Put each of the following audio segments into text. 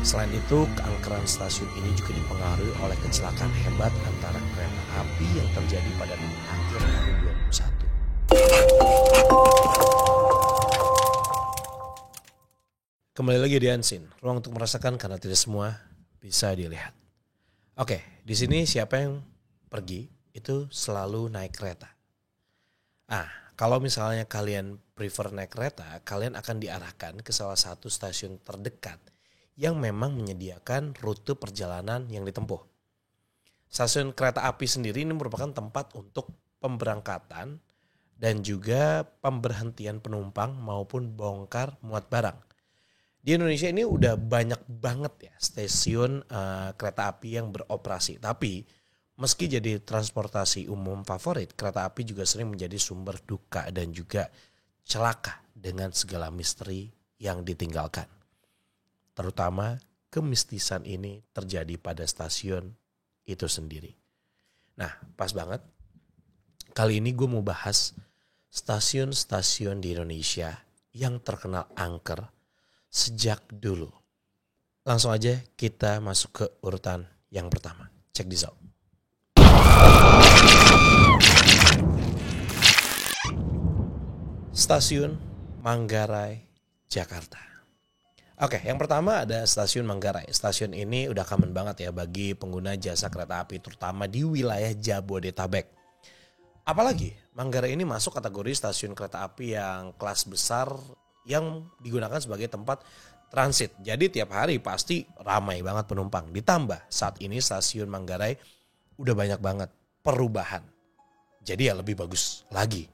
Selain itu, keangkeran stasiun ini juga dipengaruhi oleh kecelakaan hebat antara kereta api yang terjadi pada akhir tahun 2001. Kembali lagi di Unseen, ruang untuk merasakan karena tidak semua bisa dilihat. Oke, di sini siapa yang pergi itu selalu naik kereta. Kalau misalnya kalian prefer naik kereta, kalian akan diarahkan ke salah satu stasiun terdekat yang memang menyediakan rute perjalanan yang ditempuh. Stasiun kereta api sendiri ini merupakan tempat untuk pemberangkatan dan juga pemberhentian penumpang maupun bongkar muat barang. Di Indonesia ini udah banyak banget ya stasiun kereta api yang beroperasi. Tapi meski jadi transportasi umum favorit, kereta api juga sering menjadi sumber duka dan juga celaka dengan segala misteri yang ditinggalkan. Terutama kemistisan ini terjadi pada stasiun itu sendiri. Nah, pas banget. Kali ini gue mau bahas stasiun-stasiun di Indonesia yang terkenal angker sejak dulu. Langsung aja kita masuk ke urutan yang pertama. Check this out. Stasiun Manggarai, Jakarta. Oke, yang pertama ada Stasiun Manggarai. Stasiun ini udah common banget ya bagi pengguna jasa kereta api terutama di wilayah Jabodetabek. Apalagi Manggarai ini masuk kategori stasiun kereta api yang kelas besar yang digunakan sebagai tempat transit. Jadi tiap hari pasti ramai banget penumpang. Ditambah saat ini stasiun Manggarai udah banyak banget perubahan. Jadi ya lebih bagus lagi.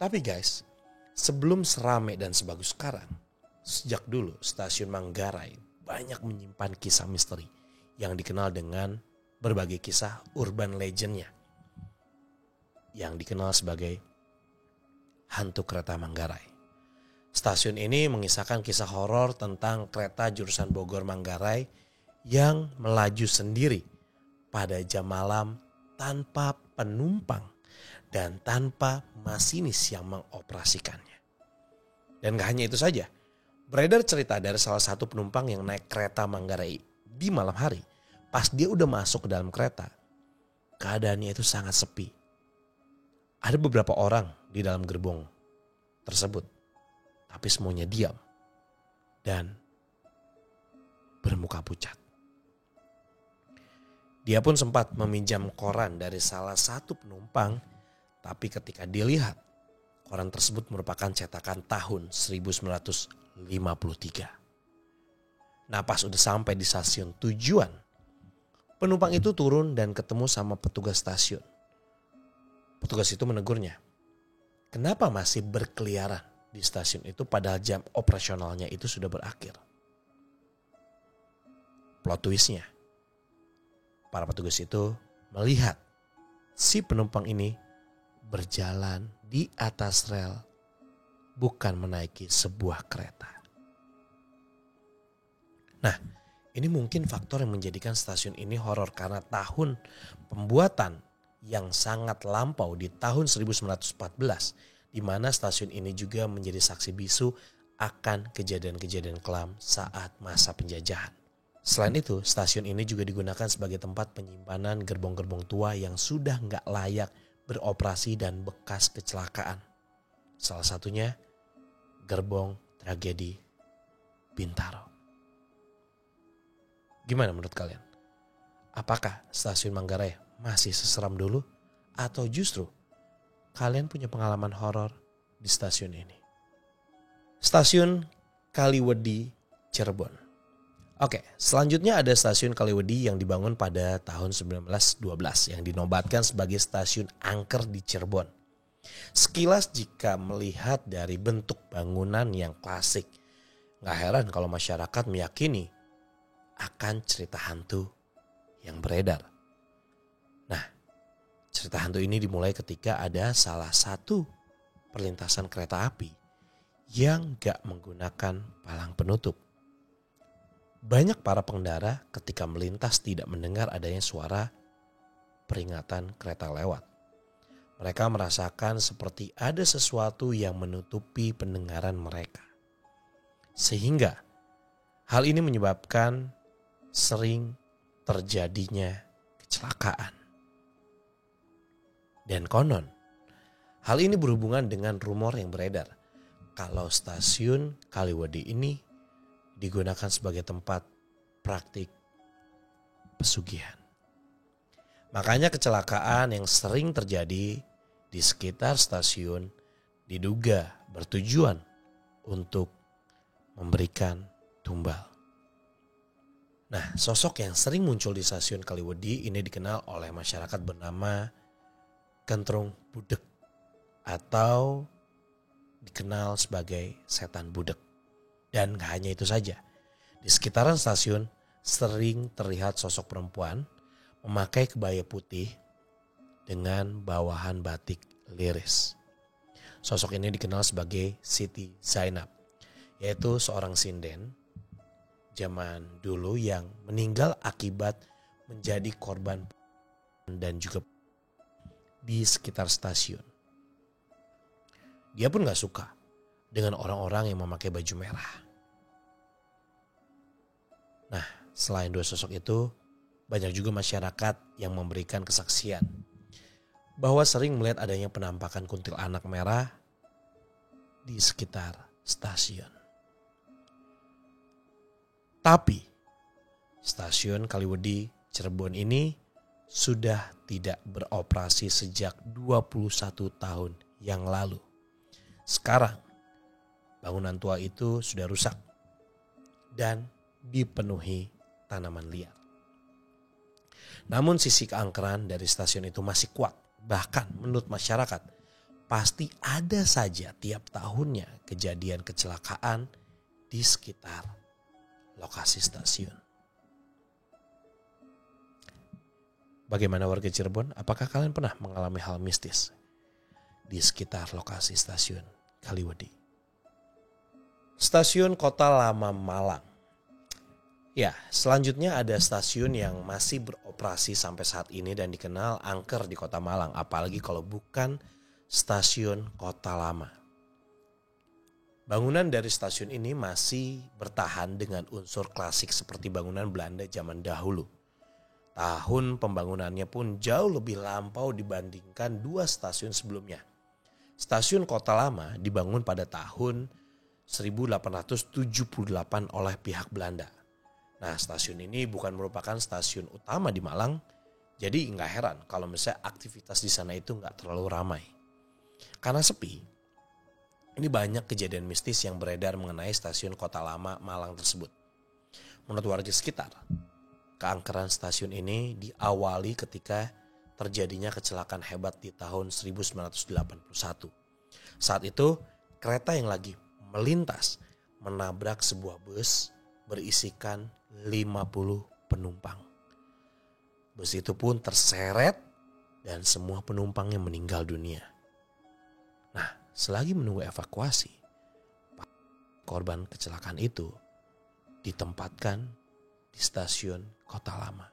Tapi guys, sebelum seramai dan sebagus sekarang, sejak dulu stasiun Manggarai banyak menyimpan kisah misteri yang dikenal dengan berbagai kisah urban legendnya yang dikenal sebagai hantu kereta Manggarai. Stasiun ini mengisahkan kisah horor tentang kereta jurusan Bogor Manggarai yang melaju sendiri pada jam malam tanpa penumpang dan tanpa masinis yang mengoperasikannya. Dan gak hanya itu saja, beredar cerita dari salah satu penumpang yang naik kereta Manggarai di malam hari. Pas dia udah masuk ke dalam kereta, keadaannya itu sangat sepi. Ada beberapa orang di dalam gerbong tersebut, tapi semuanya diam dan bermuka pucat. Dia pun sempat meminjam koran dari salah satu penumpang, tapi ketika dilihat, koran tersebut merupakan cetakan tahun 1953. Nah, pas udah sampai di stasiun tujuan, penumpang itu turun dan ketemu sama petugas stasiun. Petugas itu menegurnya, kenapa masih berkeliaran di stasiun itu padahal jam operasionalnya itu sudah berakhir. Plot twistnya, para petugas itu melihat si penumpang ini berjalan di atas rel, bukan menaiki sebuah kereta. Nah, ini mungkin faktor yang menjadikan stasiun ini horor karena tahun pembuatan yang sangat lampau di tahun 1914, di mana stasiun ini juga menjadi saksi bisu akan kejadian-kejadian kelam saat masa penjajahan. Selain itu, stasiun ini juga digunakan sebagai tempat penyimpanan gerbong-gerbong tua yang sudah nggak layak beroperasi dan bekas kecelakaan. Salah satunya gerbong tragedi Bintaro. Gimana menurut kalian? Apakah stasiun Manggarai masih seseram dulu? Atau justru kalian punya pengalaman horor di stasiun ini? Stasiun Kaliwedi, Cirebon. Oke, selanjutnya ada stasiun Kaliwedi yang dibangun pada tahun 1912 yang dinobatkan sebagai stasiun angker di Cirebon. Sekilas jika melihat dari bentuk bangunan yang klasik, gak heran kalau masyarakat meyakini akan cerita hantu yang beredar. Nah, cerita hantu ini dimulai ketika ada salah satu perlintasan kereta api yang gak menggunakan palang penutup. Banyak para pengendara ketika melintas tidak mendengar adanya suara peringatan kereta lewat. Mereka merasakan seperti ada sesuatu yang menutupi pendengaran mereka. Sehingga Hal ini menyebabkan sering terjadinya kecelakaan. Dan konon, hal ini berhubungan dengan rumor yang beredar kalau stasiun Kaliwadi ini digunakan sebagai tempat praktik pesugihan. Makanya kecelakaan yang sering terjadi di sekitar stasiun diduga bertujuan untuk memberikan tumbal. Nah, sosok yang sering muncul di stasiun Kaliwadi ini dikenal oleh masyarakat bernama Kentrung Budeg atau dikenal sebagai setan budeg. Dan gak hanya itu saja, di sekitaran stasiun sering terlihat sosok perempuan memakai kebaya putih dengan bawahan batik liris. Sosok ini dikenal sebagai Siti Zainab, yaitu seorang sinden zaman dulu yang meninggal akibat menjadi korban dan juga di sekitar stasiun. Dia pun gak suka dengan orang-orang yang memakai baju merah. Nah, selain dua sosok itu, banyak juga masyarakat yang memberikan kesaksian bahwa sering melihat adanya penampakan kuntilanak merah di sekitar stasiun. Tapi, stasiun Kaliwadi Cirebon ini sudah tidak beroperasi sejak 21 tahun yang lalu. Sekarang, bangunan tua itu sudah rusak dan dipenuhi tanaman liar. Namun sisi keangkeran dari stasiun itu masih kuat. Bahkan menurut masyarakat, pasti ada saja tiap tahunnya kejadian kecelakaan di sekitar lokasi stasiun. Bagaimana warga Cirebon? Apakah kalian pernah mengalami hal mistis di sekitar lokasi stasiun Kaliwadi? Stasiun Kota Lama Malang. Ya, selanjutnya ada stasiun yang masih beroperasi sampai saat ini dan dikenal angker di Kota Malang, apalagi kalau bukan stasiun Kota Lama. Bangunan dari stasiun ini masih bertahan dengan unsur klasik seperti bangunan Belanda zaman dahulu. Tahun pembangunannya pun jauh lebih lampau dibandingkan dua stasiun sebelumnya. Stasiun Kota Lama dibangun pada tahun 1878 oleh pihak Belanda. Nah, stasiun ini bukan merupakan stasiun utama di Malang, jadi nggak heran kalau misalnya aktivitas di sana itu nggak terlalu ramai. Karena sepi, ini banyak kejadian mistis yang beredar mengenai stasiun Kota Lama Malang tersebut. Menurut warga sekitar, keangkeran stasiun ini diawali ketika terjadinya kecelakaan hebat di tahun 1981. Saat itu, kereta yang lagi melintas menabrak sebuah bus berisikan 50 penumpang. Bus itu pun terseret dan semua penumpangnya meninggal dunia. Nah, selagi menunggu evakuasi, korban kecelakaan itu ditempatkan di stasiun Kota Lama.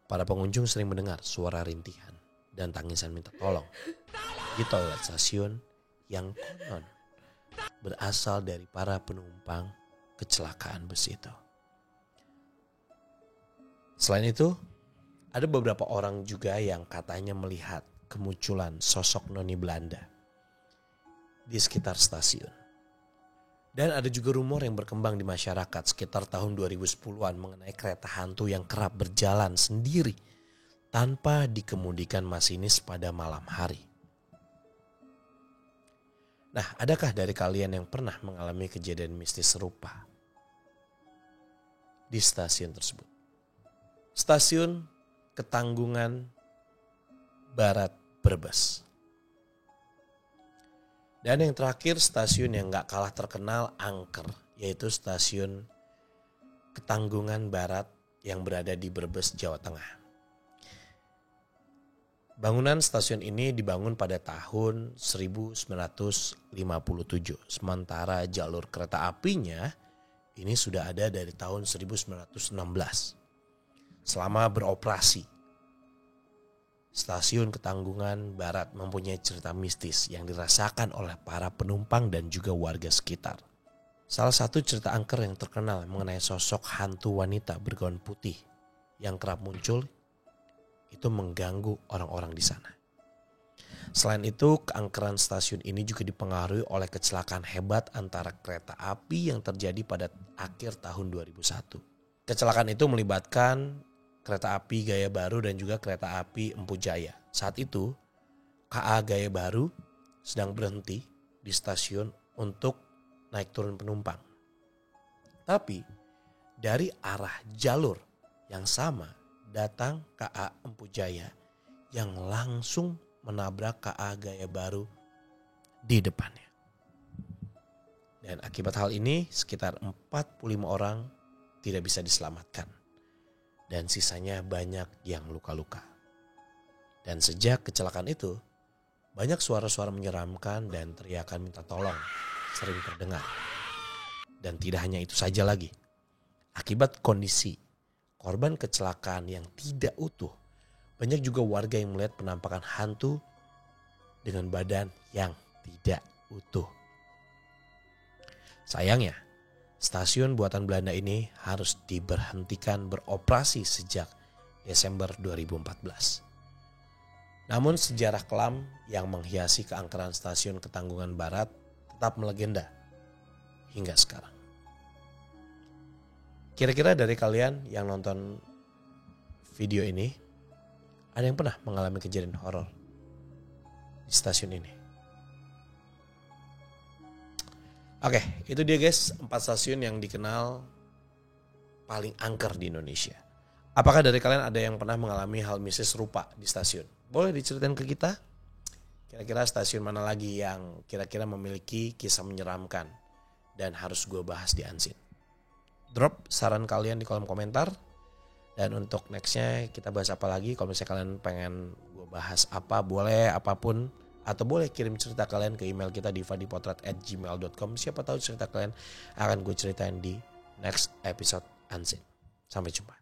Para pengunjung sering mendengar suara rintihan dan tangisan minta tolong di toilet stasiun yang konon berasal dari para penumpang kecelakaan bus itu. Selain itu, ada beberapa orang juga yang katanya melihat kemunculan sosok noni Belanda di sekitar stasiun. Dan ada juga rumor yang berkembang di masyarakat sekitar tahun 2010-an mengenai kereta hantu yang kerap berjalan sendiri tanpa dikemudikan masinis pada malam hari. Nah, adakah dari kalian yang pernah mengalami kejadian mistis serupa di stasiun tersebut? Stasiun Ketanggungan Barat Brebes. Dan yang terakhir stasiun yang gak kalah terkenal angker, yaitu stasiun Ketanggungan Barat yang berada di Brebes, Jawa Tengah. Bangunan stasiun ini dibangun pada tahun 1957, sementara jalur kereta apinya ini sudah ada dari tahun 1916. Selama beroperasi, stasiun Ketanggungan Barat mempunyai cerita mistis yang dirasakan oleh para penumpang dan juga warga sekitar. Salah satu cerita angker yang terkenal mengenai sosok hantu wanita bergaun putih yang kerap muncul itu mengganggu orang-orang di sana. Selain itu, keangkeran stasiun ini juga dipengaruhi oleh kecelakaan hebat antara kereta api yang terjadi pada akhir tahun 2001. Kecelakaan itu melibatkan kereta api Gaya Baru dan juga kereta api Empu Jaya. Saat itu, KA Gaya Baru sedang berhenti di stasiun untuk naik turun penumpang. Tapi dari arah jalur yang sama datang KA Empu Jaya yang langsung menabrak KA Gaya Baru di depannya. Dan akibat hal ini sekitar 45 orang tidak bisa diselamatkan. Dan sisanya banyak yang luka-luka. Dan sejak kecelakaan itu, banyak suara-suara menyeramkan dan teriakan minta tolong sering terdengar. Dan tidak hanya itu saja lagi. Akibat kondisi korban kecelakaan yang tidak utuh, banyak juga warga yang melihat penampakan hantu dengan badan yang tidak utuh. Sayangnya, stasiun buatan Belanda ini harus diberhentikan beroperasi sejak Desember 2014. Namun sejarah kelam yang menghiasi keangkeran stasiun Ketanggungan Barat tetap melegenda hingga sekarang. Kira-kira dari kalian yang nonton video ini, ada yang pernah mengalami kejadian horor di stasiun ini? Oke, itu dia guys, 4 stasiun yang dikenal paling angker di Indonesia. Apakah dari kalian ada yang pernah mengalami hal mistis serupa di stasiun? Boleh diceritain ke kita? Kira-kira stasiun mana lagi yang kira-kira memiliki kisah menyeramkan dan harus gue bahas di Unseen? Drop saran kalian di kolom komentar. Dan untuk nextnya kita bahas apa lagi? Kalau misalnya kalian pengen gue bahas apa, boleh apapun. Atau boleh kirim cerita kalian ke email kita di fadipotret@gmail.com. Siapa tahu cerita kalian akan gue ceritain di next episode Unseen. Sampai jumpa.